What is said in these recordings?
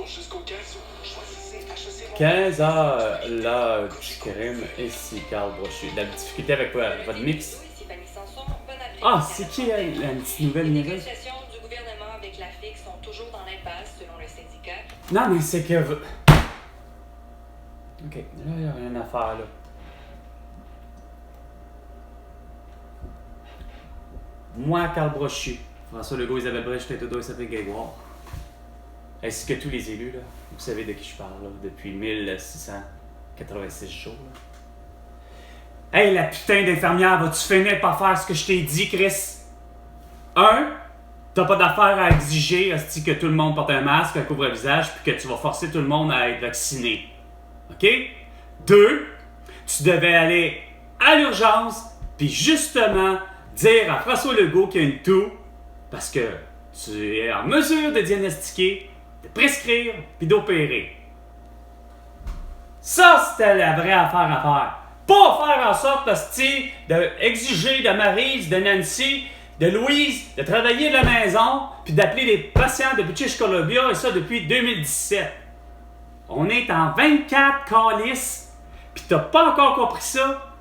jusqu'au 15 août. Choisissez HEC 15 heures, là, du crime, ici, Carl Brochu. La difficulté avec quoi? Votre mix? Ah, c'est qui la petite nouvelle Les nouvelle? négociations du gouvernement avec la FIC sont toujours dans l'impasse, selon le syndicat. Non, mais c'est que... Ok, là, il n'y a rien à faire, là. Moi, Carl Brochu, François Legault, Isabelle Brèche, Tintodo et Sophie Grégoire, ainsi que tous les élus, là, vous savez de qui je parle, là, depuis 1686 jours. Là. Hey, la putain d'infirmière, vas-tu finir par faire ce que je t'ai dit, Chris? 1, t'as pas d'affaire à exiger hostie, que tout le monde porte un masque, un couvre-visage, puis que tu vas forcer tout le monde à être vacciné. OK? 2, tu devais aller à l'urgence, puis justement dire à François Legault qu'il y a une toux, parce que tu es en mesure de diagnostiquer, de prescrire, puis d'opérer. Ça, c'était la vraie affaire à faire. Pas faire en sorte, hostie, d'exiger de Maryse, de Nancy, de Louise, de travailler de la maison, puis d'appeler les patients de British Columbia, et ça depuis 2017. On est en 24 calices, pis t'as pas encore compris ça?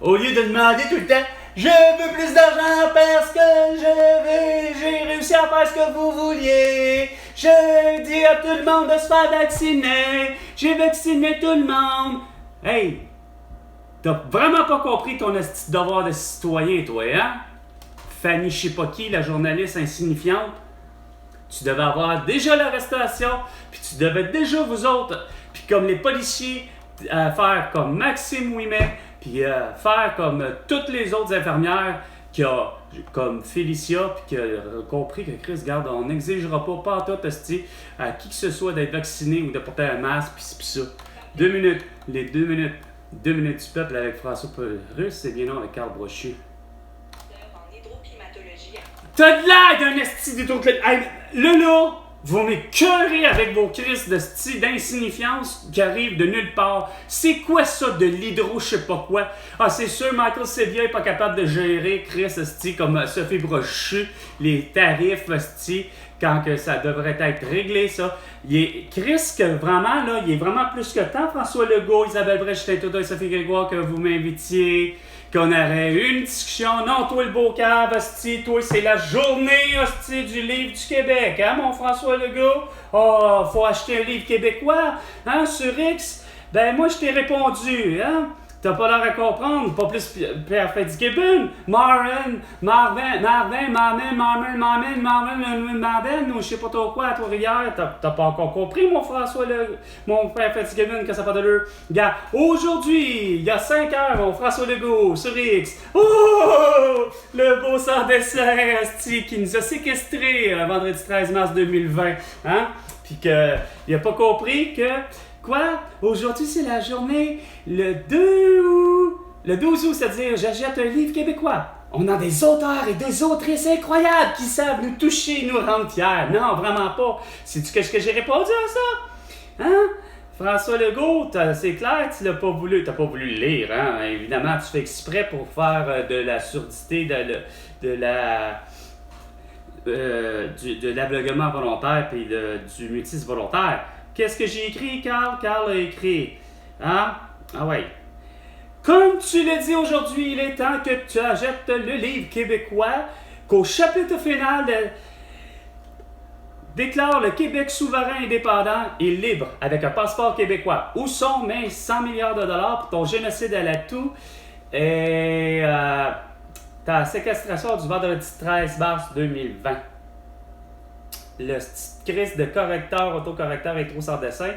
Au lieu de demander tout le temps « Je veux plus d'argent parce que j'ai réussi à faire ce que vous vouliez. Je dis à tout le monde de se faire vacciner. J'ai vacciné tout le monde. » Hey, t'as vraiment pas compris ton esti de devoir de citoyen, toi, hein? Fanny je sais pas qui, la journaliste insignifiante. Tu devais avoir déjà l'arrestation, puis tu devais déjà, vous autres, puis comme les policiers, faire comme Maxime Ouimet, puis faire comme toutes les autres infirmières, comme Félicia, puis qui a compris que Chris, regarde, on n'exigera pas en tout, hostie, à qui que ce soit d'être vacciné ou de porter un masque, puis ça. 2 minutes, les 2 minutes du peuple avec François Russe, c'est bien non avec Carl Brochu. En hydroclimatologie. T'as de l'air d'un esti d'hydroclimatologie. Hey, là, vous m'écœurez avec vos crises de style d'insignifiance qui arrivent de nulle part. C'est quoi ça de l'hydro, je sais pas quoi? Ah, c'est sûr, Michael Sévilla est pas capable de gérer Chris esti comme Sophie Brochu, les tarifs esti, quand que ça devrait être réglé, ça. Chris, que vraiment, là, il est vraiment plus que temps, François Legault, Isabelle Brèche, Tintodo et Sophie Grégoire, que vous m'invitiez. Qu'on aurait eu une discussion. Non, toi le beau cave, hostie, toi c'est la journée, hostie, du livre du Québec, hein, mon François Legault? Oh, faut acheter un livre québécois, hein, sur X? Ben, moi, je t'ai répondu, hein? T'as pas l'air à comprendre, pas plus Pierre Fitzgibbon, Marvin, ou je sais pas trop quoi à Trois-Rivières. T'as pas encore compris, mon François, mon Pierre Fitzgibbon, que ça fait de l'heure. Regarde, aujourd'hui, il y a 5 heures, mon François Legault, sur X. Oh! Le beau sans dessin, asti, qui nous a séquestrés vendredi 13 mars 2020, hein? Puis qu'il a pas compris que... Quoi? Aujourd'hui, c'est la journée, le 2 août. Le 12 août, c'est-à-dire, j'achète un livre québécois. On a des auteurs et des autrices incroyables qui savent nous toucher, nous rendre fiers. Non, vraiment pas. C'est-tu ce que j'ai répondu à ça? Hein? François Legault, c'est clair, tu l'as pas voulu. T'as pas voulu le lire, hein? Évidemment, tu fais exprès pour faire de la surdité, de l'aveuglement volontaire et du mutisme volontaire. Qu'est-ce que j'ai écrit, Carl? Carl a écrit. Hein? Ah ouais. Comme tu l'as dit aujourd'hui, il est temps que tu achètes le livre québécois, qu'au chapitre final déclare le Québec souverain indépendant et libre avec un passeport québécois. Où sont mes 100 milliards de dollars pour ton génocide à la toux et ta séquestration du vendredi 13 mars 2020? Le Christ de correcteur, autocorrecteur et trop sans dessin,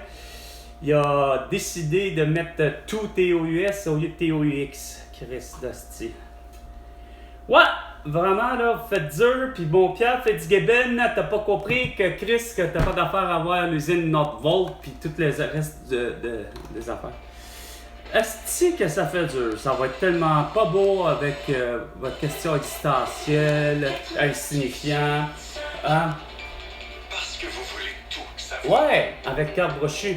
il a décidé de mettre tout TOUS au lieu de TOUX. Christ d'hostie. Ouais, vraiment là, vous faites dur, puis bon, Pierre Fitzgibbon, t'as pas compris que Chris, que t'as pas d'affaire à voir l'usine Northvolt, puis tout le reste des affaires. Est-ce que ça fait dur? Ça va être tellement pas beau avec votre question existentielle, insignifiant, hein? Parce que vous voulez tout savoir. Ouais, avec Carl Brochu.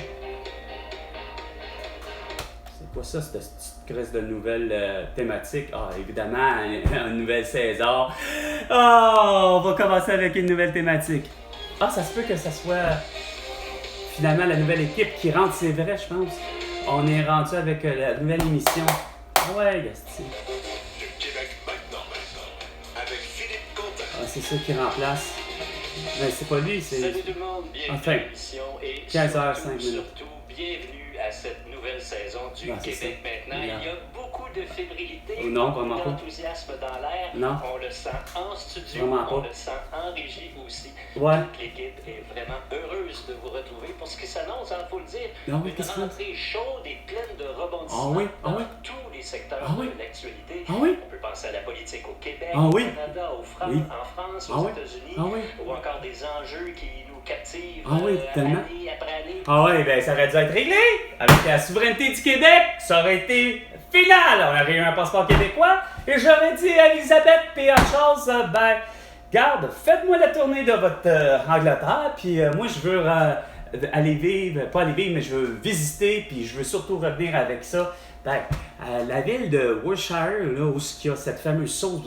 C'est quoi ça, cette petite crise de nouvelles thématiques? Ah, évidemment, une nouvelle César. Ah, on va commencer avec une nouvelle thématique. Ah, ça se peut que ça soit... finalement la nouvelle équipe qui rentre, c'est vrai, je pense. On est rendu avec la nouvelle émission. Ah ouais, Gasti. Du Québec maintenant, avec Philippe Quentin. Ah, c'est ça qui remplace. Mais c'est pas lui, c'est... Salut tout le monde, bienvenue Enfin, à l'émission et 15h05. surtout bienvenue à cette nouvelle saison du Non, c'est Québec ça. maintenant. Non. Il y a beaucoup de fébrilité, Non, beaucoup vraiment pas. d'enthousiasme dans l'air. Non. On le sent en studio, Vraiment pas. on le sent en régie aussi. Ouais. Toute l'équipe est vraiment heureuse de vous retrouver pour ce qui s'annonce, il faut le dire, Ah oui, une qu'est-ce que rentrée chaude et pleine de rebondissements Ah oui, ah dans oui. tous les secteurs Ah oui. de l'actualité. Ah oui. On peut penser à la politique au Québec, Ah oui. au Canada, Oui. en France, Ah aux oui. États-Unis, Ah oui. ou encore des enjeux qui nous captivent Ah oui, tellement. année après année. Ah ouais, ben ça aurait dû être réglé. Avec la souveraineté du Québec, ça aurait été final. On aurait eu un passeport québécois. Et j'aurais dit à Elisabeth et à Charles, ben, garde, faites-moi la tournée de votre Angleterre. Puis moi, je veux aller vivre, pas aller vivre, mais je veux visiter. Puis je veux surtout revenir avec ça. Ben, la ville de Worcestershire, là, où il y a cette fameuse sauce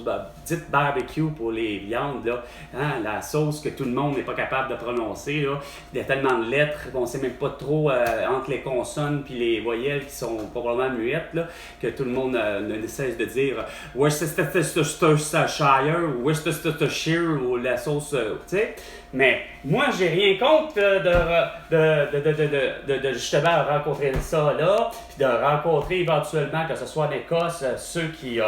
dite barbecue pour les viandes, là, hein, la sauce que tout le monde n'est pas capable de prononcer. Là. Il y a tellement de lettres qu'on ne sait même pas trop entre les consonnes et les voyelles qui sont probablement muettes, là, que tout le monde ne cesse de dire Worcestershire ou Worcestershire ou la sauce, tu sais. Mais moi, j'ai rien contre de justement rencontrer ça là, puis de rencontrer éventuellement, que ce soit en Écosse, ceux qui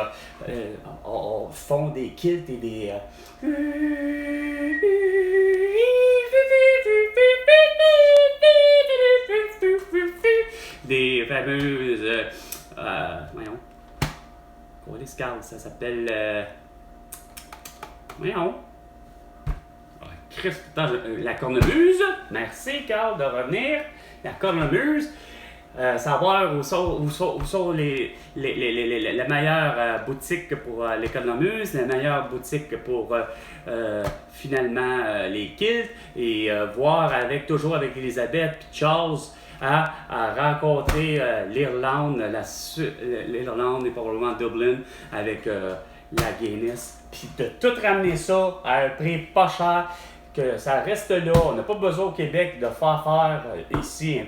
font des kilts et des fameuses voyons, quoi les scouts, ça s'appelle voyons. Christ, putain, la cornemuse. Merci, Carl, de revenir. La cornemuse. Savoir où sont la meilleure boutique pour les cornemuses, la meilleure boutique pour finalement les kilts et voir toujours avec Elisabeth et Charles à rencontrer l'Irlande, l'Irlande et probablement Dublin avec la Guinness. Puis de tout ramener ça à un prix pas cher, que ça reste là. On n'a pas besoin au Québec de faire ici.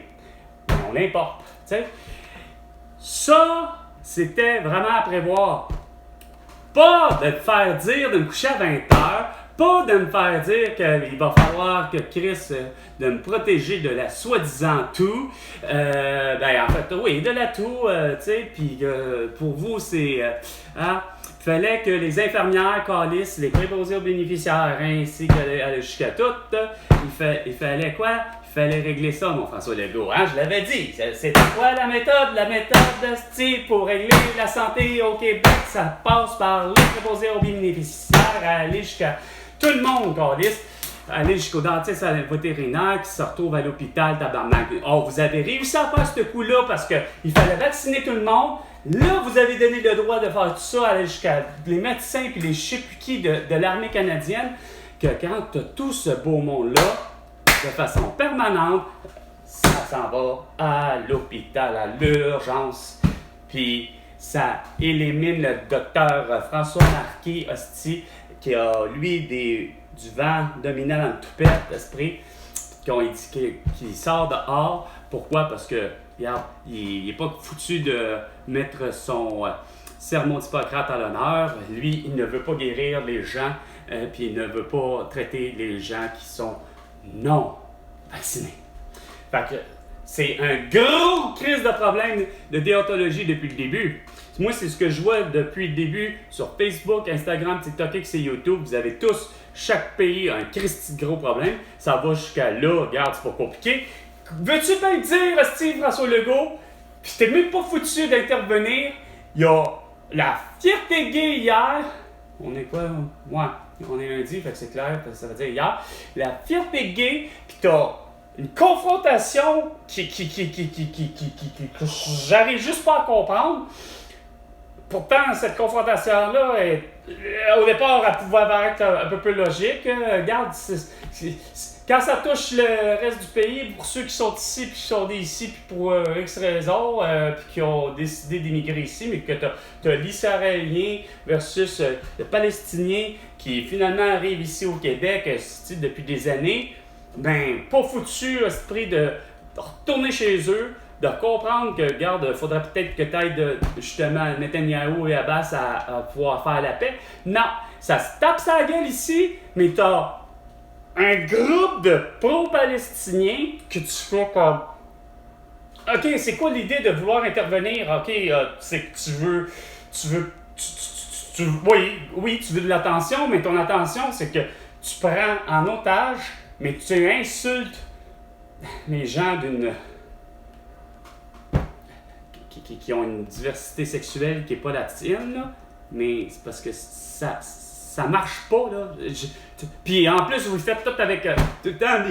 On l'importe. T'sais. Ça, c'était vraiment à prévoir. Pas de me faire dire de me coucher à 20h. Pas de me faire dire qu'il va falloir que Chris de me protéger de la soi-disant toux. Ben en fait, oui, de la toux, tu sais, puis pour vous, c'est... Il fallait que les infirmières calissent les préposés aux bénéficiaires, ainsi que jusqu'à toutes. Il fallait quoi? Il fallait régler ça, mon François Legault. Hein? Je l'avais dit. C'était quoi la méthode? La méthode de style pour régler la santé au Québec, ça passe par les préposés aux bénéficiaires, aller jusqu'à tout le monde calisse. Aller jusqu'au dentiste, à la vétérinaire qui se retrouve à l'hôpital, tabarnak. Oh, vous avez réussi à faire ce coup-là parce qu'il fallait vacciner tout le monde. Là, vous avez donné le droit de faire tout ça, aller jusqu'à les médecins et les je sais plus qui de l'armée canadienne, que quand tu as tout ce beau monde-là, de façon permanente, ça s'en va à l'hôpital, à l'urgence. Puis ça élimine le docteur François Marquis, hostie, qui a, lui, du vent dominant dans le toupette, l'esprit, qui sort dehors. Pourquoi? Parce que, regarde, il n'est pas foutu de mettre son sermon d'Hippocrate à l'honneur. Lui, il ne veut pas guérir les gens, puis il ne veut pas traiter les gens qui sont non vaccinés. Fait que c'est un gros crise de problème de déontologie depuis le début. Moi, c'est ce que je vois depuis le début sur Facebook, Instagram, TikTok, X et YouTube. Vous avez tous, chaque pays, un Christy de gros problème. Ça va jusqu'à là, regarde, c'est pas compliqué. Veux-tu bien dire, Steve François Legault, puis t'es même pas foutu d'intervenir, il y a la fierté gay hier. On est quoi? Ouais, on est lundi, fait que c'est clair, ça veut dire hier. La fierté gay, puis t'as une confrontation qui j'arrive juste pas à comprendre. Pourtant, cette confrontation-là, au départ, elle pouvait paraître un peu plus logique. Regarde, quand ça touche le reste du pays, pour ceux qui sont ici, puis qui sont ici, puis pour X raisons, puis qui ont décidé d'émigrer ici, mais que tu as l'Israélien versus le Palestinien qui finalement arrive ici au Québec depuis des années, pas foutu esprit de retourner chez eux, de comprendre que, regarde, faudrait peut-être que tu ailles justement Netanyahou et Abbas à pouvoir faire la paix. Non, ça se tape sa gueule ici, mais t'as un groupe de pro-palestiniens que tu fais comme... OK, c'est quoi l'idée de vouloir intervenir? OK, c'est que oui, tu veux de l'attention, mais ton attention, c'est que tu prends en otage, mais tu insultes les gens qui ont une diversité sexuelle qui n'est pas la tienne, là. Mais c'est parce que ça marche pas, là. Puis en plus, vous le faites tout avec tout le temps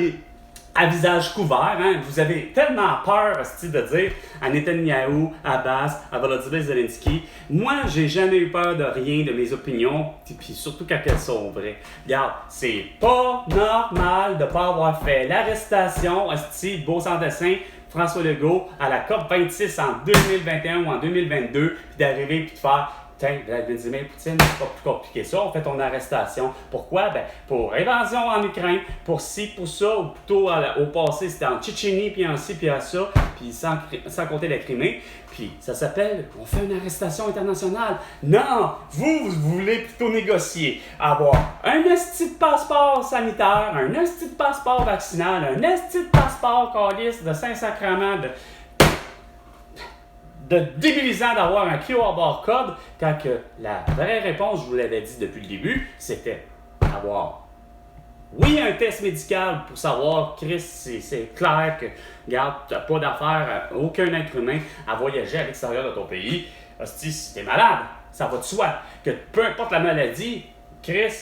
à visage couvert, hein. Vous avez tellement peur de dire à Netanyahou, à Abbas, à Volodymyr Zelensky. Moi, j'ai jamais eu peur de rien, de mes opinions, puis surtout quand elles sont vraies. Regarde, c'est pas normal de pas avoir fait l'arrestation, beau sans dessin, François Legault, à la COP26 en 2021 ou en 2022, puis d'arriver puis de faire tiens, Vladimir Poutine, c'est pas plus compliqué ça, on fait ton arrestation. Pourquoi? Pour invasion en Ukraine, pour ci, pour ça, ou plutôt au passé, c'était en Tchétchénie, puis en ci, puis à ça, puis sans compter la Crimée. Puis ça s'appelle, on fait une arrestation internationale. Non! Vous voulez plutôt négocier. Avoir un esti de passeport sanitaire, un esti de passeport vaccinal, un esti de passeport calice de Saint-Sacrement, de débilisant d'avoir un QR barcode, quand que la vraie réponse, je vous l'avais dit depuis le début, c'était avoir, oui, un test médical pour savoir, Chris, c'est clair que, regarde, tu n'as pas d'affaire, aucun être humain à voyager à l'extérieur de ton pays. Hostie, si t'es malade, ça va de soi. Que peu importe la maladie, Chris,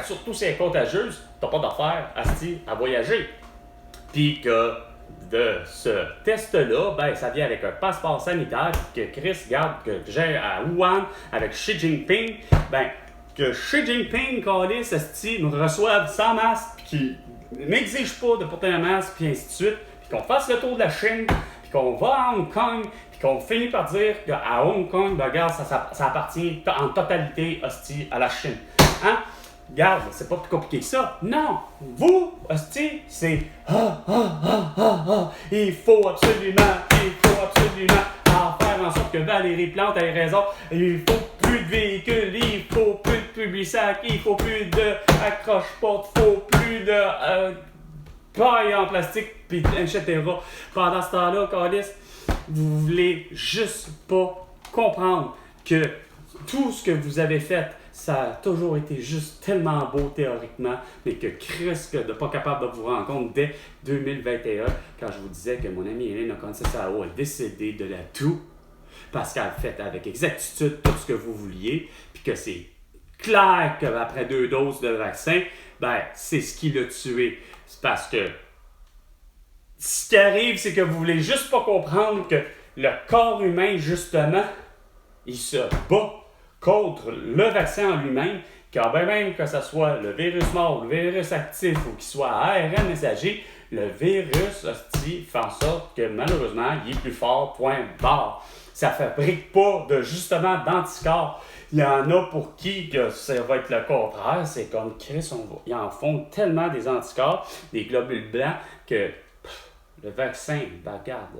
surtout si elle est contagieuse, t'as pas d'affaire, à voyager. Puis que de ce test-là, ça vient avec un passeport sanitaire que Chris garde, que j'ai à Wuhan avec Xi Jinping, que Xi Jinping, nous reçoive sans masque, puis qu'il n'exige pas de porter un masque, puis ainsi de suite, puis qu'on fasse le tour de la Chine, puis qu'on va à Hong Kong, puis qu'on finit par dire qu'à Hong Kong, regarde, ça appartient en totalité, à la Chine. Hein? Regarde, c'est pas plus compliqué que ça. Non! Vous, hostie, c'est il faut absolument faire en sorte que Valérie Plante ait raison. Il faut plus de véhicules, il faut plus de Publisac, il faut plus de accroche-porte, il faut plus de paille en plastique, puis etc. Pendant ce temps-là, Calice, vous voulez juste pas comprendre que tout ce que vous avez fait, ça a toujours été juste tellement beau théoriquement, mais que Chris, de pas capable de vous rendre compte dès 2021, quand je vous disais que mon amie Hélène Okonkwo a décédé de la toux, parce qu'elle a fait avec exactitude tout ce que vous vouliez, puis que c'est clair qu'après 2 doses de vaccin, c'est ce qui l'a tué. C'est parce que ce qui arrive, c'est que vous voulez juste pas comprendre que le corps humain, justement, il se bat contre le vaccin en lui-même, car même que ce soit le virus mort, le virus actif ou qu'il soit ARN messager, le virus fait en sorte que malheureusement, il est plus fort, point barre. Ça ne fabrique pas justement d'anticorps. Il y en a pour qui que ça va être le contraire. C'est comme Chris, ils en font tellement des anticorps, des globules blancs, que le vaccin, regarde,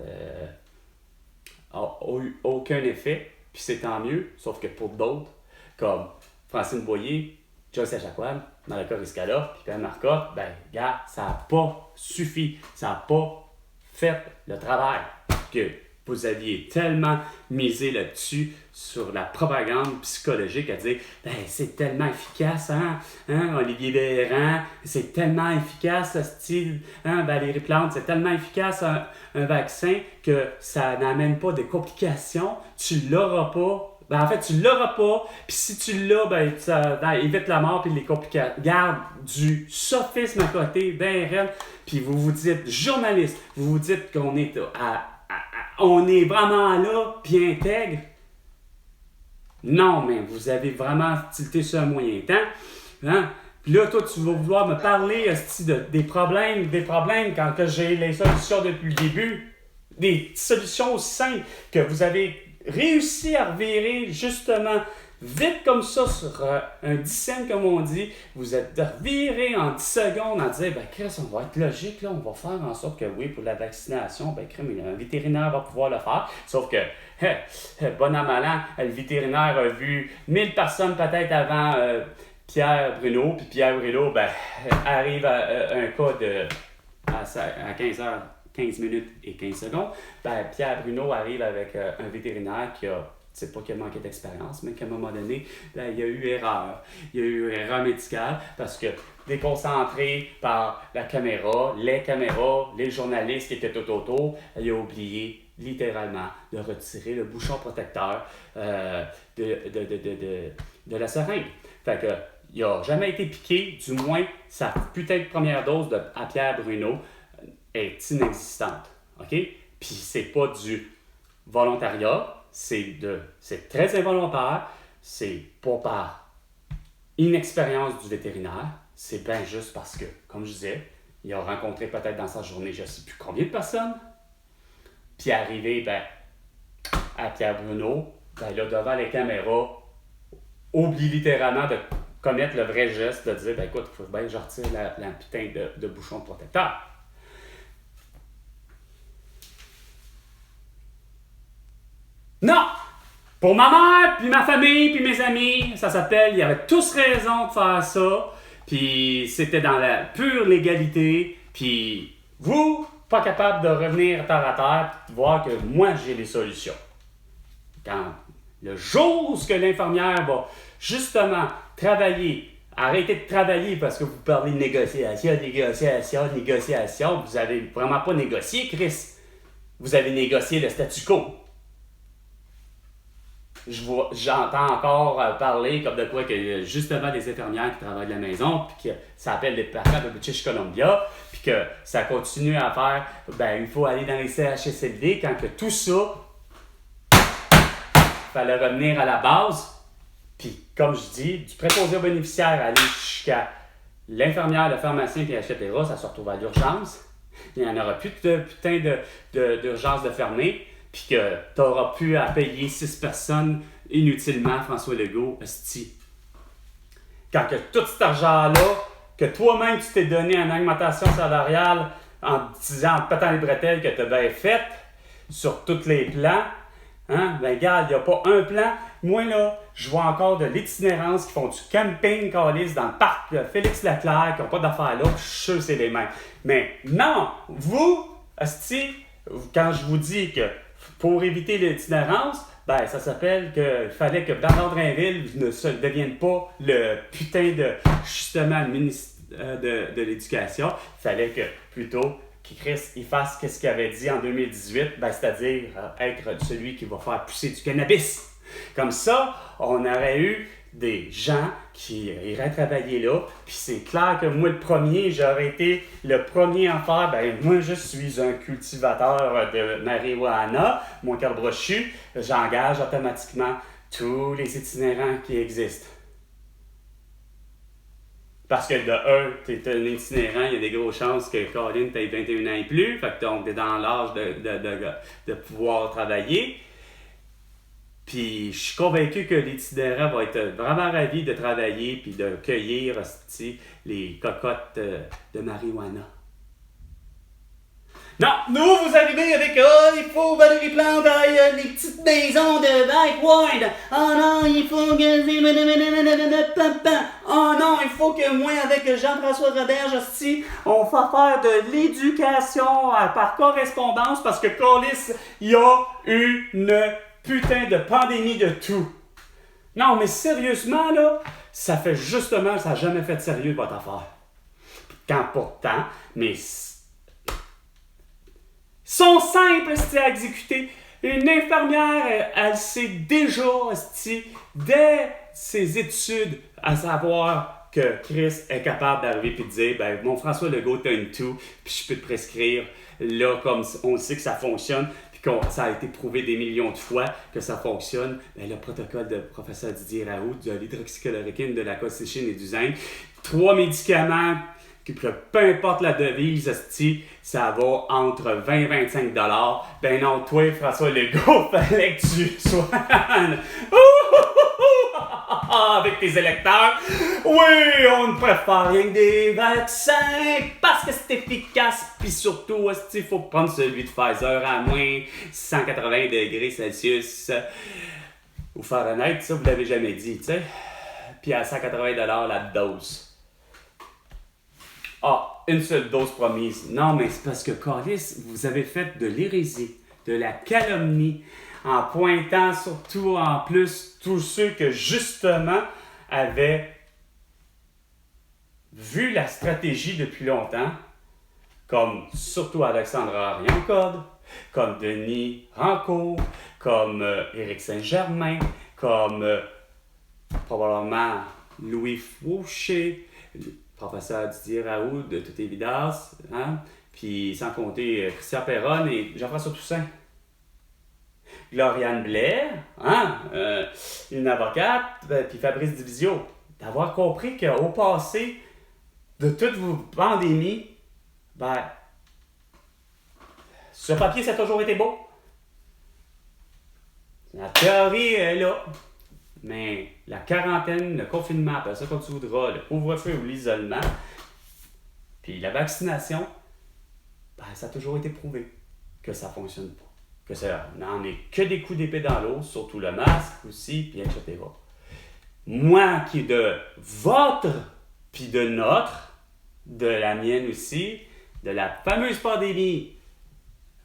a eu aucun effet. Puis c'est tant mieux, sauf que pour d'autres, comme Francine Boyer, Joyce Echaquan, Malaka Riscala, puis Pierre Marcotte, gars, ça n'a pas suffi. Ça n'a pas fait le travail que vous aviez tellement misé là-dessus, sur la propagande psychologique, à dire c'est tellement efficace, hein, Olivier Véran, c'est tellement efficace, ce style, Valérie Plante, c'est tellement efficace un vaccin que ça n'amène pas de complications, tu l'auras pas. En fait, tu l'auras pas, puis si tu l'as, ça évite la mort puis les complications. Garde du sophisme à côté, réel, puis vous vous dites journaliste, vous vous dites qu'on est on est vraiment là, puis intègre. Non, mais vous avez vraiment tilté sur un moyen temps. Hein? Puis là, toi, tu vas vouloir me parler des problèmes quand que j'ai les solutions depuis le début. Des solutions aussi simples que vous avez réussi à revirer justement vite comme ça, sur un 10 cents, comme on dit, vous êtes viré en 10 secondes en disant, ben Chris, on va être logique, là, on va faire en sorte que oui, pour la vaccination, ben crème, un vétérinaire va pouvoir le faire. Sauf que, bon an, mal an, le vétérinaire a vu 1000 personnes peut-être avant Pierre Bruno, puis Pierre Bruno, ben, arrive à un cas à 15 minutes et 15 secondes, ben, Pierre Bruno arrive avec un vétérinaire qui a, c'est pas qu'il a manqué d'expérience, mais qu'à un moment donné, ben, il y a eu erreur. Il y a eu erreur médicale parce que déconcentré par la caméra, les journalistes qui étaient tout autour, il a oublié littéralement de retirer le bouchon protecteur de la seringue. Fait que, il n'a jamais été piqué, du moins sa putain de première dose à Pierre Bruno est inexistante. OK? Puis c'est pas du volontariat, c'est très involontaire, c'est pas par inexpérience du vétérinaire, c'est bien juste parce que, comme je disais, il a rencontré peut-être dans sa journée je ne sais plus combien de personnes, puis arrivé à Pierre Bruno, ben là, devant les caméras, oublie littéralement de commettre le vrai geste de dire, ben écoute, il faut bien que je retire la putain de bouchon de protecteur. Non! Pour ma mère, puis ma famille, puis mes amis, ça s'appelle, ils avaient tous raison de faire ça, puis c'était dans la pure légalité, puis vous, pas capable de revenir terre à terre, puis de voir que moi, j'ai les solutions. Quand le jour où l'infirmière va justement travailler, arrêtez de travailler parce que vous parlez de négociation, vous avez vraiment pas négocié, Chris. Vous avez négocié le statu quo. J'entends encore parler comme de quoi que justement des infirmières qui travaillent de la maison, puis que ça appelle des parents de British Columbia, puis que ça continue à faire, ben il faut aller dans les CHSLD quand que tout ça, fallait revenir à la base, puis comme je dis, du préposé aux bénéficiaires aller jusqu'à l'infirmière, le pharmacien, puis etc., ça se retrouve à l'urgence. Il n'y en aura plus de putain d'urgence de fermer. Puis que tu n'auras plus à payer 6 personnes inutilement, François Legault, hostie. Quand que tout cet argent-là, que toi-même tu t'es donné en augmentation salariale en disant, en pétant les bretelles que tu as bien fait sur tous les plans, hein, ben regarde, il n'y a pas un plan. Moi là, je vois encore de l'itinérance qui font du camping calice dans le parc Félix Leclerc, qui n'ont pas d'affaires là, je suis sûr que c'est les mêmes. Mais non, vous, hostie, quand je vous dis que pour éviter l'itinérance, ben ça s'appelle qu'il fallait que Bernard Drinville ne se devienne pas le putain de, justement, le ministre de l'Éducation. Il fallait que, plutôt, Chris, il fasse ce qu'il avait dit en 2018, ben, c'est-à-dire être celui qui va faire pousser du cannabis. Comme ça, on aurait eu des gens qui iraient travailler là, puis c'est clair que moi, le premier, j'aurais été le premier à faire, ben moi, je suis un cultivateur de marijuana, mon cœur brochu, j'engage automatiquement tous les itinérants qui existent. Parce que de un, t'es un itinérant, il y a des grosses chances que Colin t'aies 21 ans et plus, fait que t'es dans l'âge de pouvoir travailler. Puis je suis convaincu que l'itinérant va être vraiment ravi de travailler puis de cueillir les cocottes de marijuana. Non, nous, vous arrivez avec il faut Valérie Plante, les petites maisons de Backward. Oh non, il faut que... Oh non, il faut que moi, avec Jean-François Roberge, on va faire de l'éducation par correspondance parce que Colis, il y a une putain de pandémie de tout. Non, mais sérieusement, là, ça fait justement, ça n'a jamais fait de sérieux votre affaire. Quand pourtant, mais sont simples à exécuter. Une infirmière, elle sait déjà, dès ses études, à savoir que Chris est capable d'arriver et de dire, ben, mon François Legault, t'as une toux, puis je peux te prescrire, là, comme on sait que ça fonctionne, puis que ça a été prouvé des millions de fois que ça fonctionne, ben, le protocole de professeur Didier Raoult, de l'hydroxychloroquine, de la colchicine et du zinc, 3 médicaments, peu importe la devise, ça va entre 20 et 25 $. Ben non, toi, François Legault, fallait que tu sois... avec tes électeurs. Oui, on ne préfère rien que des vaccins parce que c'est efficace. Puis surtout, il faut prendre celui de Pfizer à moins 180 degrés Celsius. Ou Fahrenheit, ça, vous l'avez jamais dit, tu sais. Puis à 180$ la dose. Ah, une seule dose promise. Non, mais c'est parce que, Carlis, vous avez fait de l'hérésie, de la calomnie, en pointant surtout en plus tous ceux que, justement, avaient vu la stratégie depuis longtemps, comme surtout Alexandra Riancode, comme Denis Rancourt, comme Éric Saint-Germain, comme probablement Louis Fouché, professeur Didier Raoult, de toute évidence, hein? Puis sans compter Christian Perron et Jean-François Toussaint. Gloriane Blais, hein? Une avocate, puis Fabrice Divisio. D'avoir compris qu'au passé de toutes vos pandémies, ben, sur papier, ça a toujours été beau. La théorie est là. Mais la quarantaine, le confinement, appelle ça comme tu voudras, le couvre-feu ou l'isolement, puis la vaccination, ben, ça a toujours été prouvé que ça ne fonctionne pas. Que ça n'en est que des coups d'épée dans l'eau, surtout le masque aussi, puis etc. Moi qui est de votre, puis de notre, de la mienne aussi, de la fameuse pandémie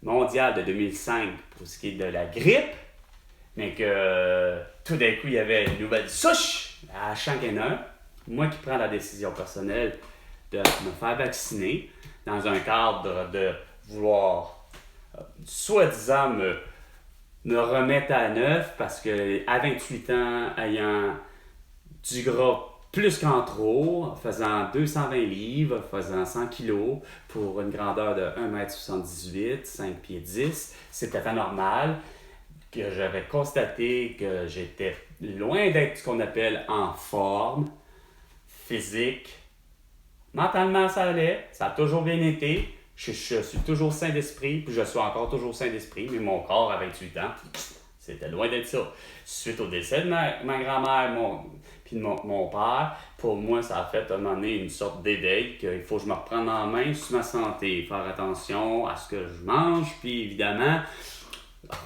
mondiale de 2005 pour ce qui est de la grippe, mais que tout d'un coup, il y avait une nouvelle souche à H5N1. Moi qui prends la décision personnelle de me faire vacciner dans un cadre de vouloir soi-disant me remettre à neuf parce que à 28 ans, ayant du gras plus qu'en trop, faisant 220 livres, faisant 100 kilos pour une grandeur de 1m78, 5 pieds 10, c'était anormal. Que j'avais constaté que j'étais loin d'être ce qu'on appelle en forme physique. Mentalement, ça allait. Ça a toujours bien été. Je suis toujours sain d'esprit, puis je suis encore toujours sain d'esprit, mais mon corps à 28 ans, c'était loin d'être ça. Suite au décès de ma grand-mère puis de mon père, pour moi, ça a fait à un moment donné une sorte d'éveil qu'il faut que je me reprenne en main sur ma santé, faire attention à ce que je mange, puis évidemment,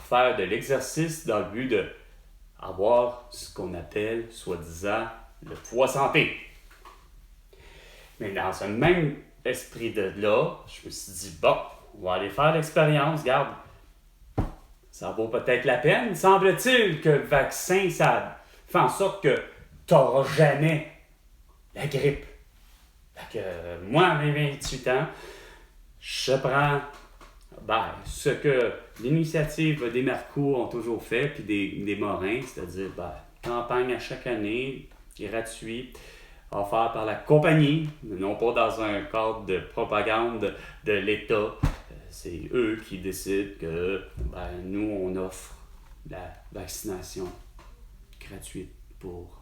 faire de l'exercice dans le but d'avoir ce qu'on appelle, soi-disant, le poids santé. Mais dans ce même esprit de là, je me suis dit, bon, on va aller faire l'expérience, regarde, ça vaut peut-être la peine. Semble-t-il que le vaccin, ça fait en sorte que tu n'auras jamais la grippe. Fait que moi, à mes 28 ans, je prends ce que l'initiative des Mercours ont toujours fait, puis des Morins, c'est-à-dire campagne à chaque année, gratuite, offerte par la compagnie, non pas dans un cadre de propagande de l'État. C'est eux qui décident que nous, on offre la vaccination gratuite pour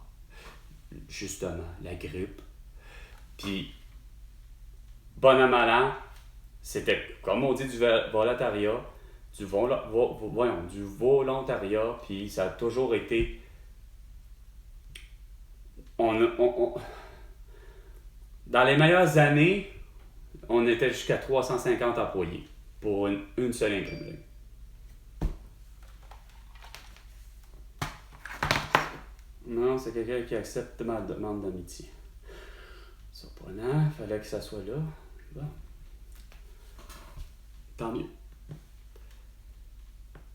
justement la grippe. Puis, bon an, mal an, c'était, comme on dit, du volontariat, du volontariat, puis ça a toujours été... Dans les meilleures années, on était jusqu'à 350 employés pour une seule imprimerie. Non, c'est quelqu'un qui accepte ma demande d'amitié. Surprenant, fallait que ça soit là. Bon. Tant mieux.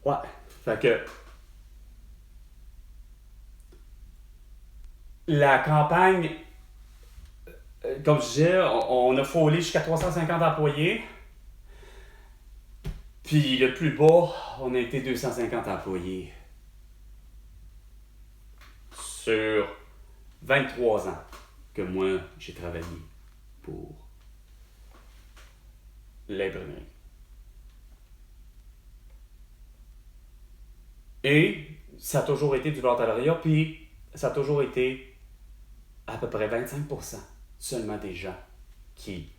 Ouais, fait que la campagne, comme je disais, on a frôlé jusqu'à 350 employés. Puis le plus bas, on a été 250 employés. Sur 23 ans que moi, j'ai travaillé pour l'imprimerie. Et ça a toujours été du volontariat, puis ça a toujours été à peu près 25% seulement des gens qui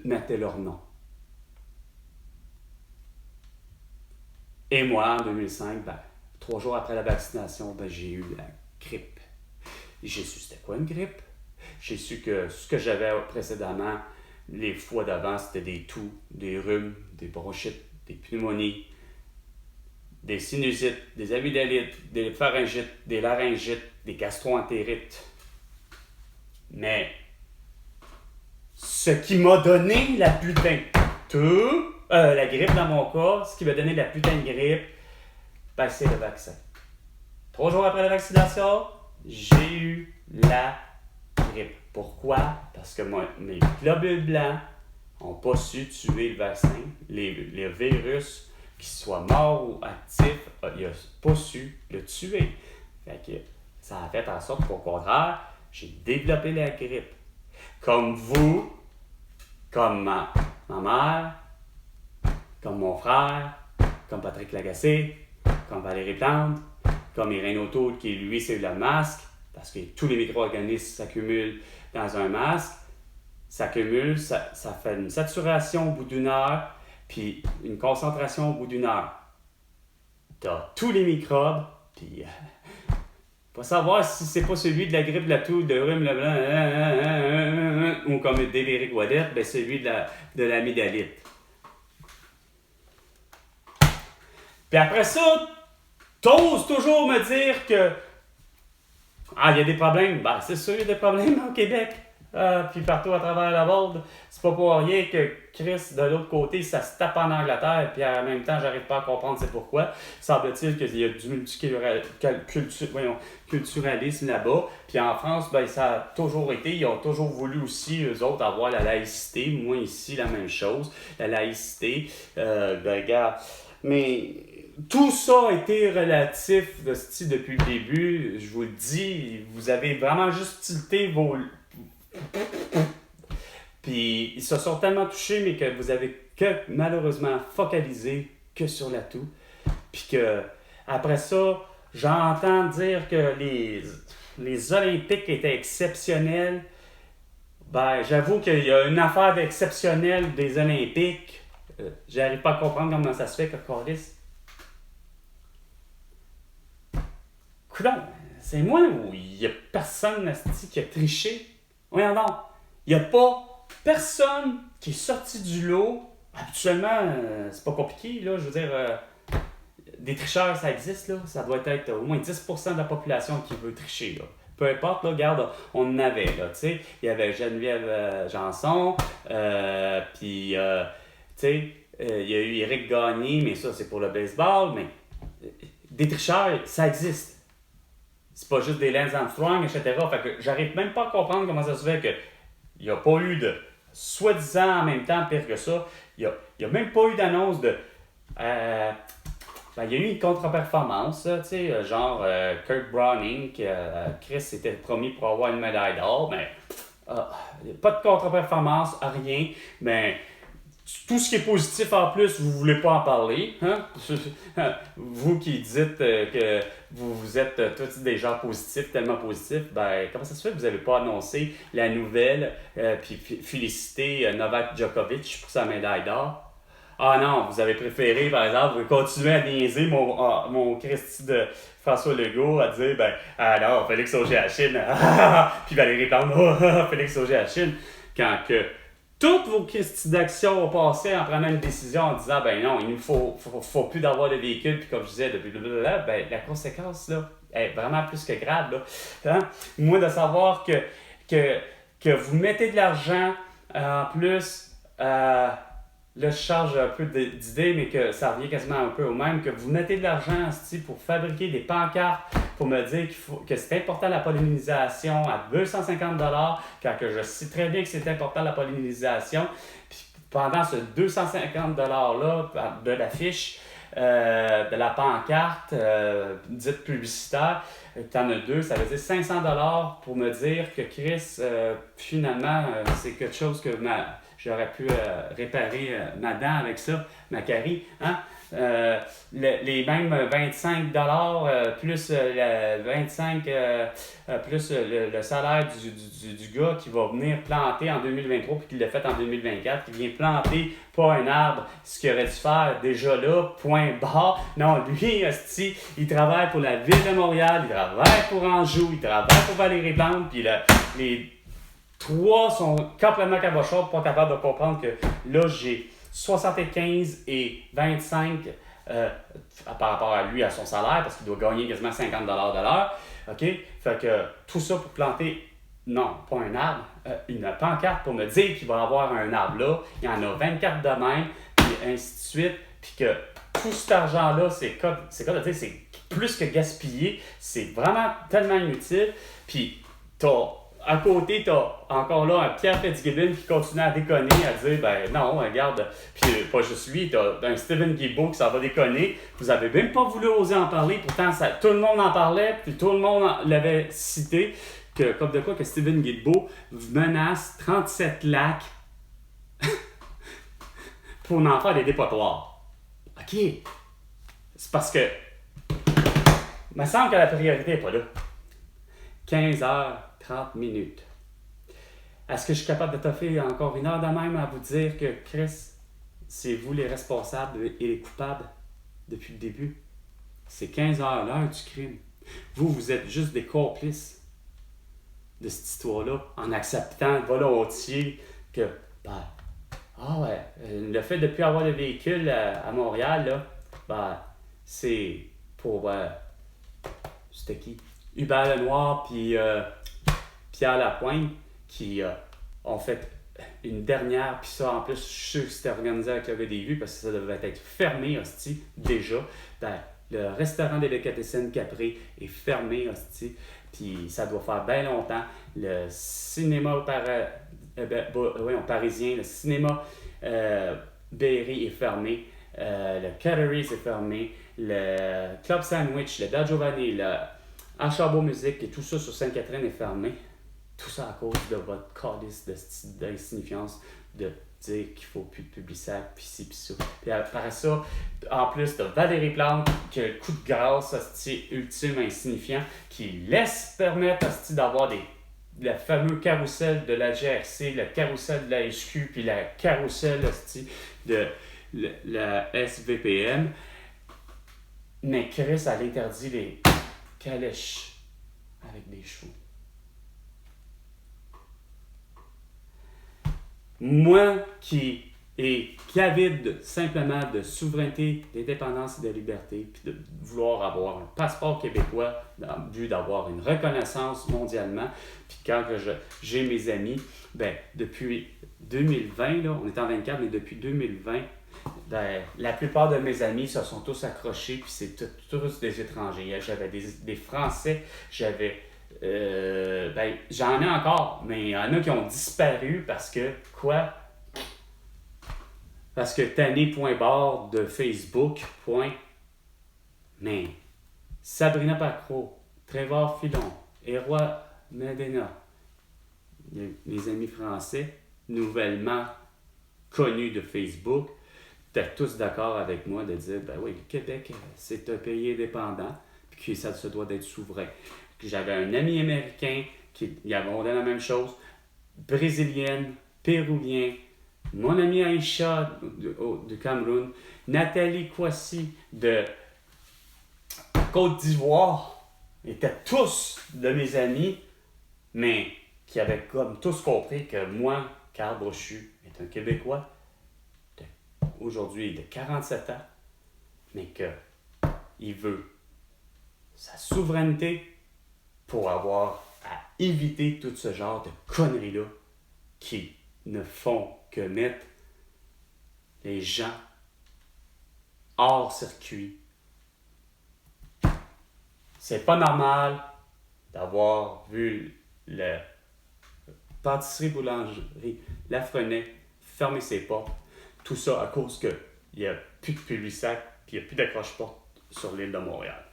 mettaient leur nom. Et moi, en 2005, 3 jours après la vaccination, j'ai eu la grippe. J'ai su c'était quoi une grippe. J'ai su que ce que j'avais précédemment, les fois d'avant, c'était des toux, des rhumes, des bronchites, des pneumonies, des sinusites, des amygdalites, des pharyngites, des laryngites, des gastroentérites. Mais ce qui m'a donné la putain de la grippe dans mon cas, ce qui m'a donné la putain de grippe, ben c'est le vaccin. 3 jours après la vaccination, j'ai eu la grippe. Pourquoi? Parce que mes globules blancs n'ont pas su tuer le vaccin. Les virus, qu'ils soient morts ou actifs, il n'a pas su le tuer. Fait que ça a fait en sorte qu'au contraire, j'ai développé la grippe. Comme vous, comme ma mère, comme mon frère, comme Patrick Lagacé, comme Valérie Plante, comme Irène O'Toole qui, lui, c'est le masque, parce que tous les micro-organismes s'accumulent dans un masque, s'accumulent, ça fait une saturation au bout d'une heure, puis une concentration au bout d'une heure. T'as tous les microbes, puis faut savoir si c'est pas celui de la grippe, de la toux, de rhume, le blanc, ou comme Déliric Wadette, ben celui de l'amygdalite. Puis après ça, t'oses toujours me dire que il y a des problèmes. Ben, c'est sûr, il y a des problèmes au Québec. Puis partout à travers le monde. C'est pas pour rien que Chris, de l'autre côté, ça se tape en Angleterre, puis en même temps, j'arrive pas à comprendre c'est pourquoi. Semble-t-il qu'il y a du multiculturalisme là-bas. Puis en France, ben, ça a toujours été, ils ont toujours voulu aussi, eux autres, avoir la laïcité. Moi, ici, la même chose. La laïcité, regarde. Mais tout ça a été relatif de ce depuis le début. Je vous le dis, vous avez vraiment juste tilté vos... Puis ils se sont tellement touchés, mais que vous avez que malheureusement focalisé que sur la toux. Puis que après ça, j'entends dire que les Olympiques étaient exceptionnels. Ben, j'avoue qu'il y a une affaire d'exceptionnel des Olympiques. J'arrive pas à comprendre comment ça se fait que Coris. Coudonc, c'est moi ou il y a personne qui a triché? Voyons donc, il n'y a pas personne qui est sorti du lot. Habituellement, c'est pas compliqué, là, je veux dire, des tricheurs, ça existe, là. Ça doit être au moins 10% de la population qui veut tricher, là. Peu importe, là, regarde, on en avait, là, tu sais. Il y avait Geneviève Janson, puis, tu sais, il y a eu Éric Gagné, mais ça, c'est pour le baseball, mais des tricheurs, ça existe. C'est pas juste des Lance Armstrong, etc. Fait que j'arrive même pas à comprendre comment ça se fait qu'il n'y a pas eu de soi-disant en même temps pire que ça. Il n'y a même pas eu d'annonce de. Il y a eu une contre-performance, tu sais, genre Kurt Browning, que Chris était promis pour avoir une médaille d'or, mais pas de contre-performance, rien, mais. Tout ce qui est positif en plus, vous ne voulez pas en parler. Hein? Vous qui dites que vous êtes tous des gens positifs, tellement positifs, ben comment ça se fait que vous n'avez pas annoncé la nouvelle puis féliciter Novak Djokovic pour sa médaille d'or? Ah non, vous avez préféré, par exemple, continuer à niaiser mon Christy de François Legault à dire, non, Félix Auger-Chine, puis Valérie Plante, Félix Auger-Chine, quand que toutes vos questions d'action ont passé en prenant une décision en disant non, il ne faut plus d'avoir de véhicules, puis comme je disais, depuis la conséquence là, est vraiment plus que grave. Là. Hein? Moi, de savoir que vous mettez de l'argent en plus, là je change un peu d'idée, mais que ça revient quasiment un peu au même, que vous mettez de l'argent pour fabriquer des pancartes, pour me dire que c'est important la pollinisation à 250 $, quand que je sais très bien que c'est important la pollinisation. Puis pendant ce 250 $ là de l'affiche, de la pancarte dite publicitaire, tu en as 2, ça veut dire 500 $ pour me dire que Chris, finalement, c'est quelque chose que j'aurais pu réparer ma dent avec ça, ma carie. Hein? Les mêmes 25 plus le 25 plus le salaire du gars qui va venir planter en 2023 puis qui l'a fait en 2024, qui vient planter pas un arbre, ce qu'il aurait dû faire déjà là, point barre. Non, lui, hostie, il travaille pour la ville de Montréal, il travaille pour Anjou, il travaille pour Valérie-Plante, puis les trois sont complètement cabochons, pas capables de comprendre que là, j'ai 75 et 25 par rapport à lui, à son salaire, parce qu'il doit gagner quasiment 50$ de l'heure. OK? Fait que tout ça pour planter, non, pas un arbre, une pancarte pour me dire qu'il va avoir un arbre là. Il y en a 24 de même, puis ainsi de suite. Puis que tout cet argent-là, c'est plus que gaspillé. C'est vraiment tellement inutile. Puis à côté, t'as encore là un Pierre Fitzgibbon qui continue à déconner, à dire, ben non, regarde, puis pas juste lui, t'as un Stephen Guilbeault qui s'en va déconner. Vous avez même pas voulu oser en parler, pourtant tout le monde en parlait, puis tout le monde l'avait cité, comme de quoi que Stephen Guilbeault menace 37 lacs pour en faire des dépotoirs. OK. C'est parce que il me semble que la priorité n'est pas là. 15h30. Est-ce que je suis capable de t'offrir encore une heure de même à vous dire que Chris, c'est vous les responsables et les coupables depuis le début? C'est 15 heures, l'heure du crime. Vous êtes juste des complices de cette histoire-là en acceptant volontiers que, le fait de ne plus avoir de véhicule à Montréal, là, c'est pour, c'était qui? Hubert Lenoir puis Pierre Lapointe qui ont fait une dernière, puis ça en plus, je suis sûr que c'était organisé avec le VDV parce que ça devait être fermé, hostie, déjà. Le restaurant Délicatessen Capri est fermé, hostie, puis ça doit faire bien longtemps. Le cinéma parisien, le cinéma Berry est fermé. Le Catteries est fermé. Le Club Sandwich, le Da Giovanni, le Archambault Musique et tout ça sur Sainte-Catherine est fermé. Tout ça à cause de votre calice d'insignifiance de dire qu'il ne faut plus de publicité, puis ci, puis ça. Puis après ça, en plus, de Valérie Plante, qui a le coup de grâce, ultime insignifiant, qui laisse permettre d'avoir le fameux carrousel de la GRC, le carrousel de la SQ, puis la carrousel de la SVPM. Mais Chris, elle interdit les calèches avec des chevaux. Moi qui est avide simplement de souveraineté, d'indépendance et de liberté, puis de vouloir avoir un passeport québécois dans le but d'avoir une reconnaissance mondialement, puis quand j'ai mes amis, depuis 2020, là, on est en 24, mais depuis 2020, la plupart de mes amis se sont tous accrochés, puis c'est tous des étrangers. J'avais des Français, j'en ai encore, mais il y en a qui ont disparu parce que, quoi? Parce que tanné.bar de Facebook, point. Mais Sabrina Pacro, Trevor Filon, Eroi Medina, mes amis français, nouvellement connus de Facebook, étaient tous d'accord avec moi de dire, ben oui, le Québec, c'est un pays indépendant, puis que ça se doit d'être souverain. J'avais un ami américain qui abondait la même chose, brésilienne, péruvien, mon ami Aïcha du Cameroun, Nathalie Kouassi de Côte d'Ivoire, étaient tous de mes amis, mais qui avaient comme tous compris que moi, Carl Brochu, est un Québécois, aujourd'hui de 47 ans, mais qu'il veut sa souveraineté pour avoir à éviter tout ce genre de conneries-là qui ne font que mettre les gens hors circuit. C'est pas normal d'avoir vu le pâtisserie-boulangerie Lafrenet fermer ses portes. Tout ça à cause qu'il n'y a plus de publicité puis il n'y a plus d'accroche-porte sur l'île de Montréal.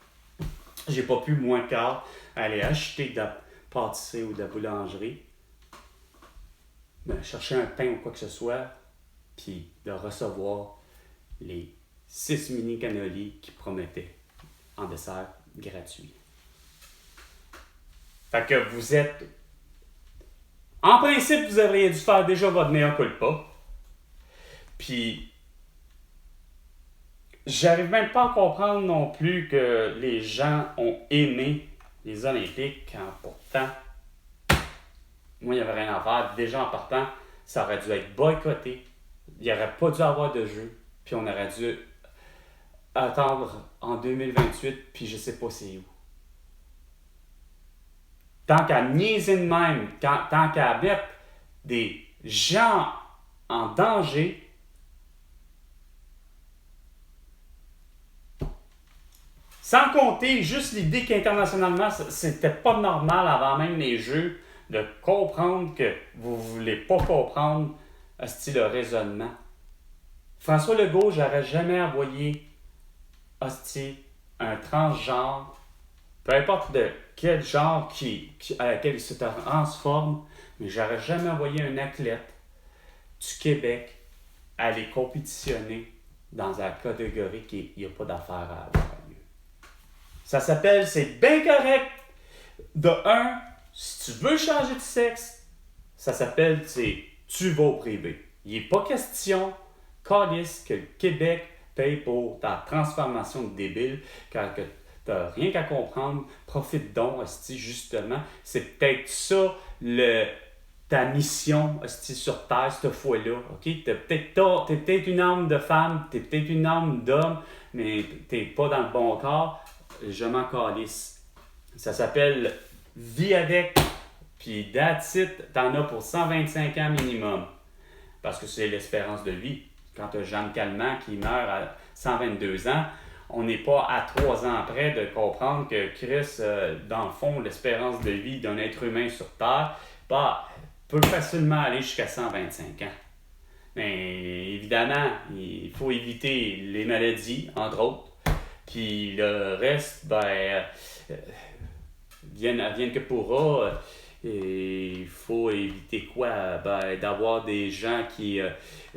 J'ai pas pu, moins quart, aller acheter de la pâtisserie ou de la boulangerie. chercher un pain ou quoi que ce soit, puis de recevoir les 6 mini cannolis qui promettaient en dessert gratuit. Fait que vous êtes... En principe, vous auriez dû faire déjà votre meilleur culpa. Puis, j'arrive même pas à comprendre non plus que les gens ont aimé les Olympiques quand pourtant, moi, il n'y avait rien à faire. Déjà en partant, ça aurait dû être boycotté. Il n'y aurait pas dû avoir de jeu. Puis on aurait dû attendre en 2028, puis je sais pas c'est où. Tant qu'à niaiser de même, tant qu'à mettre des gens en danger, sans compter juste l'idée qu'internationalement, c'était pas normal avant même les Jeux de comprendre que vous voulez pas comprendre le raisonnement. François Legault, j'aurais jamais envoyé un transgenre, peu importe de quel genre à laquelle il se transforme, mais j'aurais jamais envoyé un athlète du Québec aller compétitionner dans la catégorie qu'il n'y a pas d'affaire à avoir lieu. Ça s'appelle, c'est bien correct. De un, si tu veux changer de sexe, ça s'appelle, tu vas au privé. Il n'est pas question, câlisse, que le Québec paye pour ta transformation de débile, car que tu n'as rien qu'à comprendre, profite donc, justement. C'est peut-être ça, ta mission sur Terre, cette fois-là. Okay? T'es peut-être une âme de femme, t'es peut-être une âme d'homme, mais t'es pas dans le bon corps. Je m'en calisse. Ça s'appelle Vie avec, puis that's it, t'en as pour 125 ans minimum. Parce que c'est l'espérance de vie. Quand tu as Jeanne Calment qui meurt à 122 ans, on n'est pas à 3 ans après de comprendre que Chris, dans le fond, l'espérance de vie d'un être humain sur Terre, peut facilement aller jusqu'à 125 ans. Mais évidemment, il faut éviter les maladies, entre autres. Puis le reste, vienne que pourra. Il faut éviter quoi? D'avoir des gens qui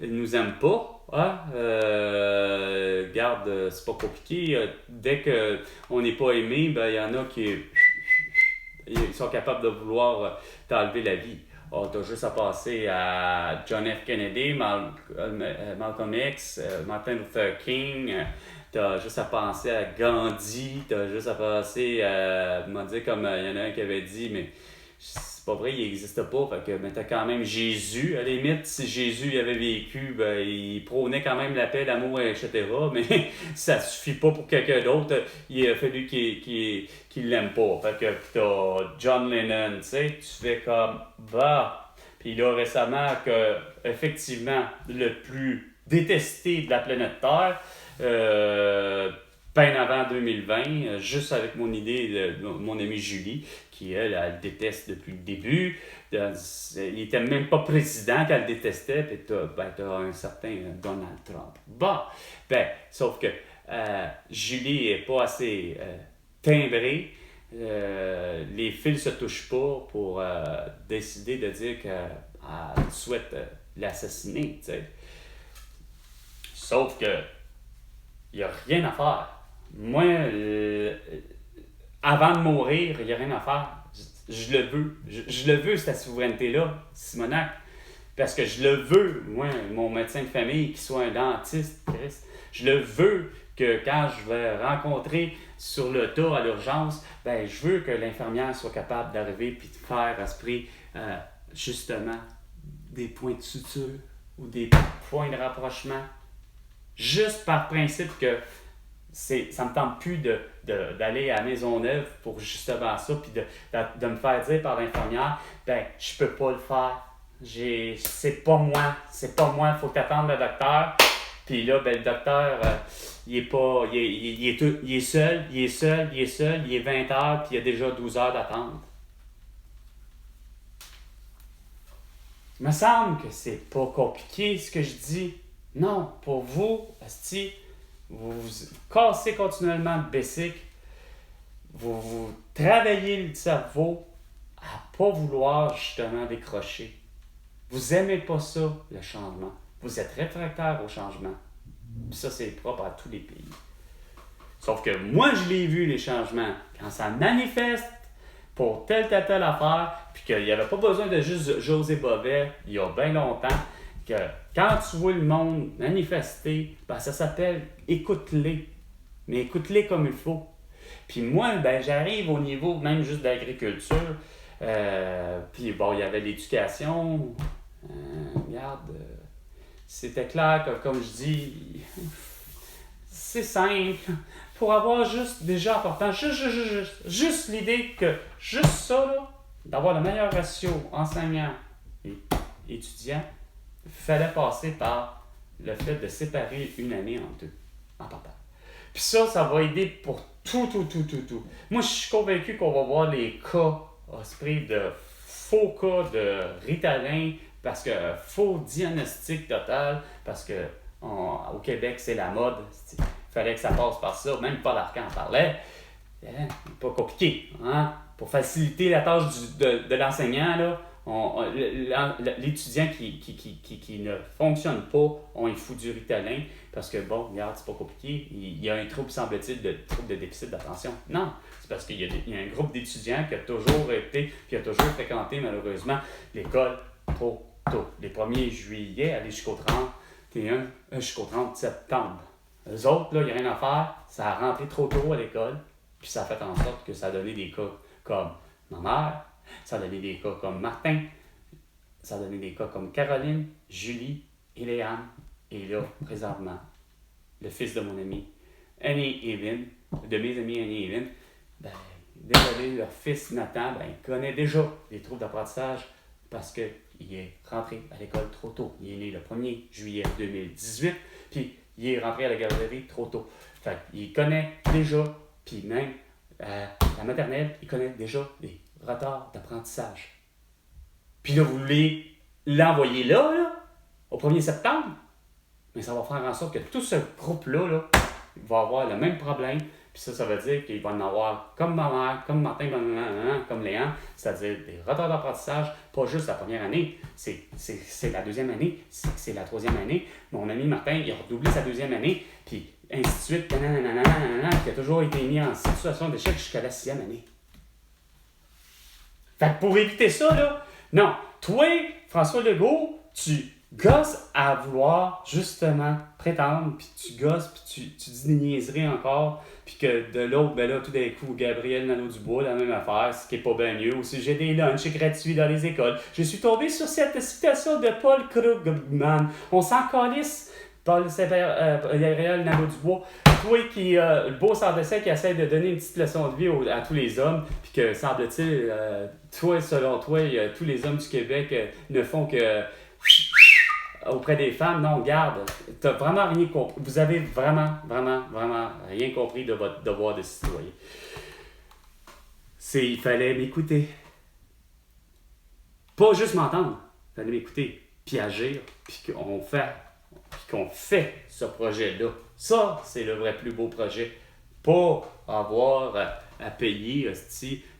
nous aiment pas. Hein? Regarde, c'est pas compliqué. Dès qu'on n'est pas aimé, il y en a qui ils sont capables de vouloir t'enlever la vie. T'as juste à passer à John F. Kennedy, Malcolm X, Martin Luther King. T'as juste à penser à Gandhi. T'as juste à penser à... comme il y en a un qui avait dit, mais c'est pas vrai, il n'existe pas. Mais t'as quand même Jésus. À la limite, si Jésus avait vécu, il prônait quand même la paix, l'amour, etc. Mais ça suffit pas pour quelqu'un d'autre. Il a fallu qu'il l'aime pas. T'as John Lennon, tu sais, tu fais comme Puis là, récemment, que effectivement, le plus détesté de la planète Terre, peine avant 2020, juste avec mon idée de mon amie Julie, qui elle déteste depuis le début. Il était même pas président qu'elle détestait, puis t'as un certain Donald Trump. Sauf que Julie est pas assez timbrée. Les fils se touchent pas pour décider de dire qu'elle souhaite l'assassiner, tu sais. Sauf que il n'y a rien à faire. Moi, avant de mourir, il n'y a rien à faire. Je le veux. Je le veux, cette souveraineté-là, Simonac. Parce que je le veux, moi, mon médecin de famille, qui soit un dentiste, Chris. Je le veux que quand je vais rencontrer sur le tas à l'urgence, je veux que l'infirmière soit capable d'arriver et de faire justement des points de suture ou des points de rapprochement. Juste par principe que ça ne me tente plus d'aller à Maisonneuve pour justement ça, puis de me faire dire par l'infirmière, je peux pas le faire. C'est pas moi, il faut t'attendre le docteur. Puis là, le docteur, il est seul, il est 20 heures, puis il y a déjà 12 heures d'attente. Il me semble que c'est pas compliqué ce que je dis. Non, pour vous, asti, vous cassez continuellement le basic, vous travaillez le cerveau à pas vouloir justement décrocher. Vous aimez pas ça, le changement. Vous êtes réfractaire au changement. Puis ça, c'est propre à tous les pays. Sauf que moi, je l'ai vu, les changements. Quand ça manifeste pour telle affaire, puis qu'il n'y avait pas besoin de juste José Bové, il y a bien longtemps, que quand tu vois le monde manifester, ben ça s'appelle « écoute-les ». Mais écoute-les comme il faut. Puis moi, ben j'arrive au niveau même juste d'agriculture. Puis bon, il y avait l'éducation. Regarde, c'était clair que, comme je dis, c'est simple. Pour avoir juste déjà important, juste l'idée que juste ça, là, d'avoir le meilleur ratio enseignant et étudiant, il fallait passer par le fait de séparer une année en deux, en partant. Puis ça va aider pour tout. Moi, je suis convaincu qu'on va voir les cas, esprit de faux cas de Ritalin, parce que faux diagnostic total, parce que au Québec, c'est la mode. Il fallait que ça passe par ça. Même Paul Arcand en parlait. Pas compliqué. Hein? Pour faciliter la tâche de l'enseignant, là, l'étudiant qui ne fonctionne pas, on y fout du Ritalin parce que, bon, regarde, c'est pas compliqué. Il y a un trouble, semble-t-il, de déficit d'attention. Non, c'est parce qu'il y a un groupe d'étudiants qui a toujours été, qui a toujours fréquenté, malheureusement, l'école trop tôt. Les 1er juillet, aller jusqu'au 30 septembre. Eux autres, là, il n'y a rien à faire. Ça a rentré trop tôt à l'école, puis ça a fait en sorte que ça a donné des cas comme ma mère, ça a donné des cas comme Martin, ça a donné des cas comme Caroline, Julie et Léane. Et là, présentement, le fils de mon ami, Annie Evan, de mes amis Annie Evan, ben, désolé, leur fils Nathan, ben, il connaît déjà les troubles d'apprentissage parce qu'il est rentré à l'école trop tôt. Il est né le 1er juillet 2018, puis il est rentré à la garderie trop tôt. Fait qu'il connaît déjà, puis même la maternelle, il connaît déjà des retards d'apprentissage. Puis là, vous voulez l'envoyer là, au 1er septembre, mais ça va faire en sorte que tout ce groupe-là, il va avoir le même problème. Puis ça veut dire qu'il va en avoir comme ma mère, comme Martin, comme Léon, c'est-à-dire des retards d'apprentissage, pas juste la première année, c'est la deuxième année, c'est la troisième année. Mon ami Martin, il a redoublé sa deuxième année, puis ainsi de suite, qui a toujours été mis en situation d'échec jusqu'à la 6e année. Fait que pour éviter ça, là, non, toi, François Legault, tu gosses à vouloir justement prétendre, puis tu gosses, puis tu dis des niaiseries encore, puis que de l'autre, ben là, tout d'un coup, Gabriel Nadeau-Dubois, la même affaire, ce qui est pas bien mieux. Aussi, j'ai des lunchs gratuits dans les écoles. Je suis tombé sur cette citation de Paul Krugman. On s'en calisse, Paul Gabriel Nadeau-Dubois. Toi qui, le beau sardessin qui essaie de donner une petite leçon de vie à tous les hommes, puis que, semble-t-il, toi, selon toi, tous les hommes du Québec ne font que auprès des femmes, non, garde, t'as vraiment rien compris. Vous avez vraiment rien compris de votre devoir de citoyen. Il fallait m'écouter. Pas juste m'entendre, il fallait m'écouter, puis agir, puis qu'on fait ce projet-là. Ça, c'est le vrai plus beau projet. Pas avoir à payer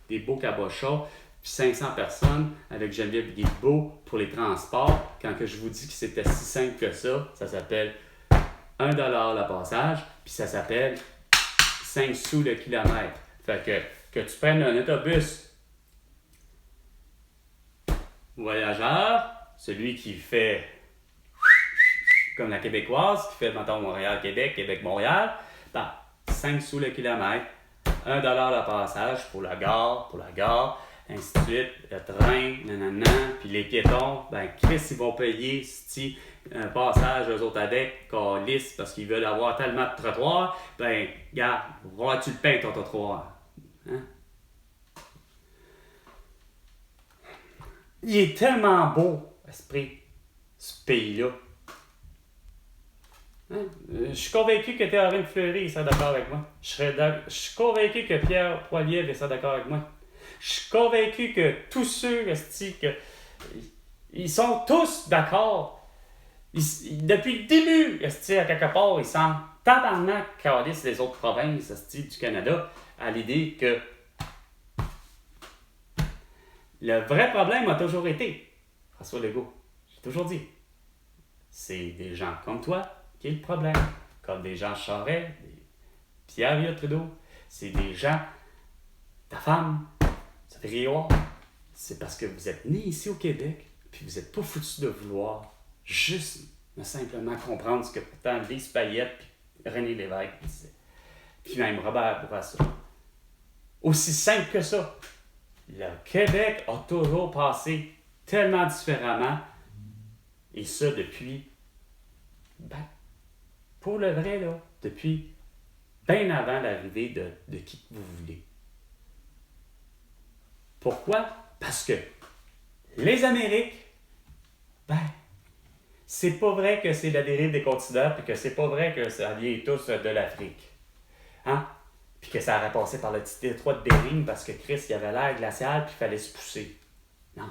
des beaux cabochons, puis 500 personnes avec Geneviève Guilbeault pour les transports. Quand que je vous dis que c'était si simple que ça s'appelle 1$ le passage, puis ça s'appelle 5 sous le kilomètre. Fait que tu prennes un autobus voyageur, celui qui fait comme la québécoise, qui fait, mettons, Montréal-Québec, Québec-Montréal, 5 sous le kilomètre, 1$ le passage pour la gare, ainsi de suite, le train, puis les piétons, Chris, ils vont payer un passage aux autres avec, calisse, parce qu'ils veulent avoir tellement de trottoirs, regarde, tu le payes ton trottoir. Hein? Il est tellement beau, esprit, ce pays-là. Hein? Je suis convaincu que Théorème Fleury serait d'accord avec moi. Je suis convaincu que Pierre Poilievre serait d'accord avec moi. Je suis convaincu que tous ceux, ils sont tous d'accord. Depuis le début, à quelque part, ils sont tabarnak calissent les autres provinces du Canada à l'idée que le vrai problème a toujours été, François Legault, toujours dit, c'est des gens comme toi qui est le problème. Comme des Jean Charest, des Pierre Trudeau. C'est des gens, ta femme, ça fait rire. C'est parce que vous êtes nés ici au Québec, puis vous n'êtes pas foutus de vouloir juste, mais simplement comprendre ce que pourtant Lise Payette, puis René Lévesque disaient. Puis même Robert Bourassa. Aussi simple que ça. Le Québec a toujours passé tellement différemment, et ça depuis, pour le vrai, là, depuis bien avant l'arrivée de qui vous voulez. Pourquoi? Parce que les Amériques, c'est pas vrai que c'est la dérive des continents, puis que c'est pas vrai que ça vient tous de l'Afrique. Hein? Puis que ça aurait passé par le petit détroit de Bering parce que Christ, il avait l'air glacial, puis il fallait se pousser. Non.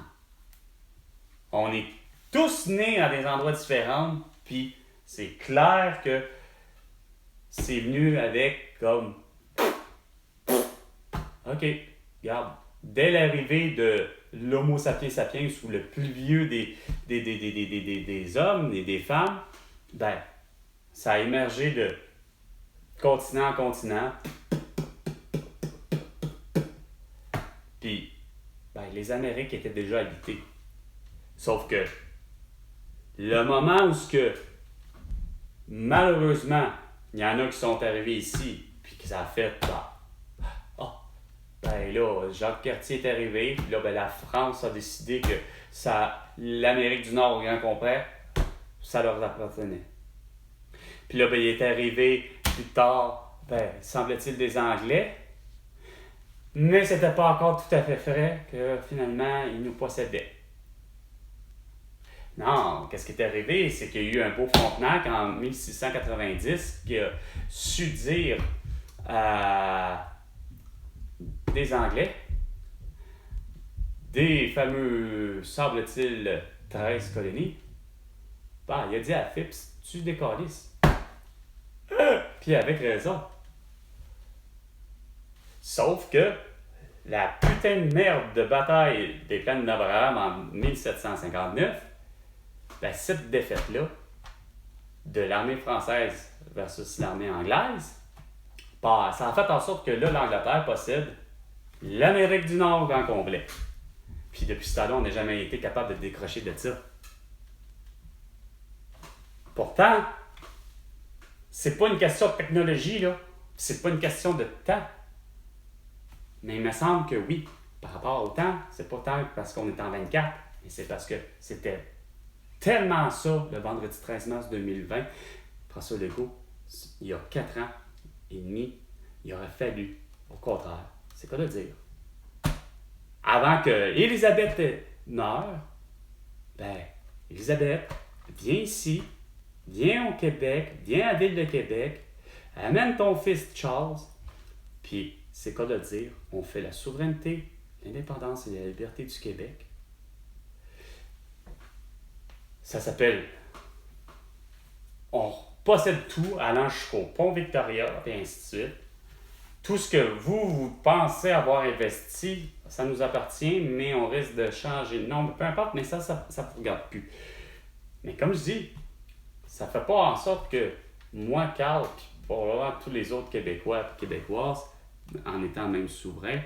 On est tous nés à des endroits différents, puis c'est clair que c'est venu avec comme... OK, regarde, dès l'arrivée de l'Homo sapiens sapiens, ou le plus vieux des hommes et des femmes, ça a émergé de continent en continent. Puis, les Amériques étaient déjà habitées. Sauf que, le moment où malheureusement, il y en a qui sont arrivés ici, puis que ça a fait, là, Jacques Cartier est arrivé, puis là, la France a décidé que l'Amérique du Nord, au grand complet, ça leur appartenait. Puis là, il est arrivé plus tard, semble-t-il, des Anglais, mais c'était pas encore tout à fait vrai que finalement, ils nous possédaient. Non, qu'est-ce qui est arrivé? C'est qu'il y a eu un beau Frontenac en 1690 qui a su dire à des Anglais, des fameux, semble-t-il, 13 colonies, il a dit à Phipps, tu décalisses. Puis avec raison. Sauf que la putain de merde de bataille des plaines d'Abraham en 1759, cette défaite-là de l'armée française versus l'armée anglaise, ça a fait en sorte que là, l'Angleterre possède l'Amérique du Nord en complet. Puis depuis ce temps-là, on n'a jamais été capable de décrocher de ça. Pourtant, c'est pas une question de technologie, là. C'est pas une question de temps. Mais il me semble que oui, par rapport au temps, c'est pas tant parce qu'on est en 24, mais c'est parce que c'était tellement ça le vendredi 13 mars 2020. François Legault, il y a 4 ans et demi, il aurait fallu, au contraire, c'est quoi de dire? Avant que Élisabeth meure, Élisabeth, viens ici, viens au Québec, viens à la ville de Québec, amène ton fils Charles, puis c'est quoi de dire? On fait la souveraineté, l'indépendance et la liberté du Québec. Ça s'appelle on possède tout allant jusqu'au pont Victoria et ainsi de suite. Tout ce que vous pensez avoir investi, ça nous appartient, mais on risque de changer de nom. Peu importe, mais ça ne vous regarde plus. Mais comme je dis, ça ne fait pas en sorte que moi, Carl, puis probablement tous les autres Québécois et Québécoises, en étant même souverains,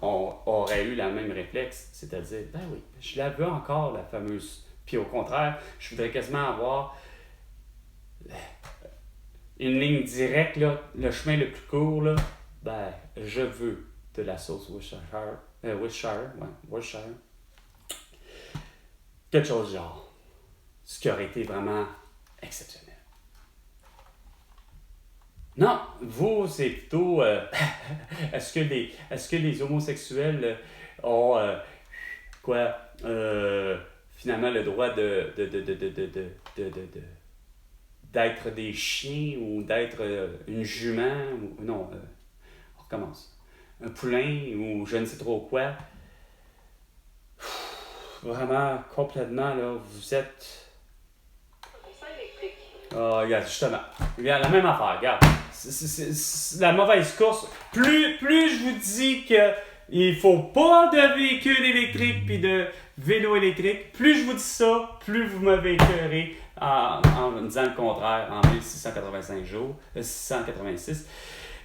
on aurait eu la même réflexe. C'est-à-dire, oui, je la veux encore, la fameuse. Puis au contraire, je voudrais quasiment avoir une ligne directe, là, le chemin le plus court, là, je veux de la sauce Worcestershire. Quelque chose du genre. Ce qui aurait été vraiment exceptionnel. Non, vous, c'est plutôt... est-ce que les homosexuels ont... finalement, le droit d'être des chiens ou d'être une jument ou non, on recommence. Un poulain ou je ne sais trop quoi. Vraiment, complètement, là, vous êtes... regarde, justement. Regarde, la même affaire, regarde. C'est la mauvaise course. Plus je vous dis que il faut pas de véhicules électriques puis de vélo électrique. Plus je vous dis ça, plus vous m'avez écœuré en me disant le contraire en 1685 jours, 686.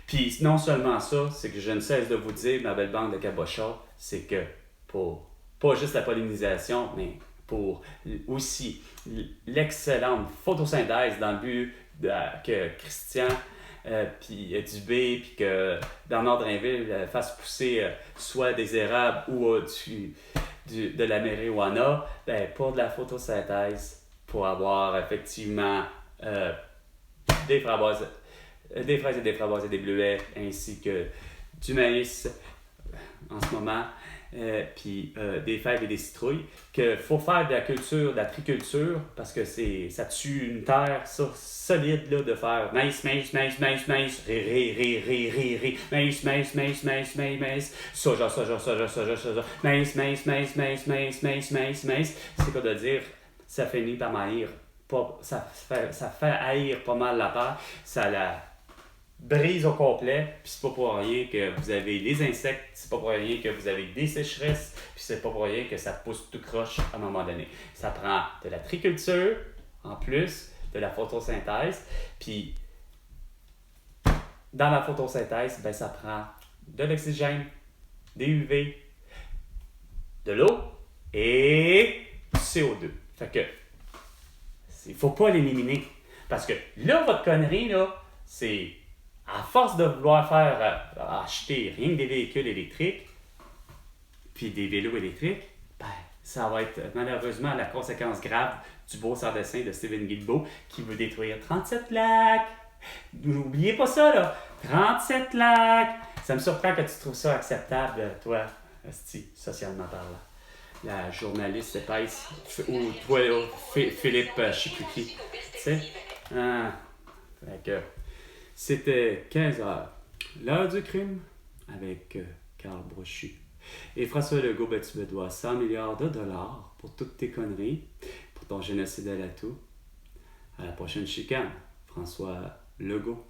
Puis non seulement ça, c'est que je ne cesse de vous dire, ma belle bande de cabochons, c'est que pour pas juste la pollinisation, mais pour aussi l'excellente photosynthèse dans le but que Christian puis Dubé, puis que Bernard Drinville fasse pousser soit des érables ou de la marijuana, ben, pour de la photosynthèse, pour avoir effectivement des fraises et des framboises et des bleuets, ainsi que du maïs en ce moment, puis des fèves et des citrouilles, qu'il faut faire de la culture, de la triculture, parce que ça tue une terre solide là, de faire maïs, maïs, maïs, maïs, maïs, ré, maïs, maïs, maïs, maïs, maïs, maïs, soja, soja, soja, soja, soja, maïs, maïs, maïs, maïs, maïs, maïs, maïs, maïs. C'est quoi de dire, ça finit par m'haïr, ça fait haïr pas mal la terre, ça la brise au complet, puis c'est pas pour rien que vous avez les insectes, c'est pas pour rien que vous avez des sécheresses, puis c'est pas pour rien que ça pousse tout croche à un moment donné. Ça prend de la triculture, en plus de la photosynthèse, puis dans la photosynthèse, ben ça prend de l'oxygène, des UV, de l'eau et du CO2. Fait que, il faut pas l'éliminer, parce que là, votre connerie, là, c'est à force de vouloir faire acheter rien que des véhicules électriques, puis des vélos électriques, ben, ça va être malheureusement la conséquence grave du beau sans-dessin de Steven Guilbeault qui veut détruire 37 lacs. N'oubliez pas ça, là. 37 lacs. Ça me surprend que tu trouves ça acceptable, toi, esti, socialement parlant. La journaliste épaisse, ou toi, Philippe, je sais plus qui. Tu sais? Fait que... C'était 15h, l'heure du crime, avec Carl Brochu. Et François Legault, ben, tu me dois 100 milliards de dollars pour toutes tes conneries, pour ton génocide à la toux. À la prochaine chicane, François Legault.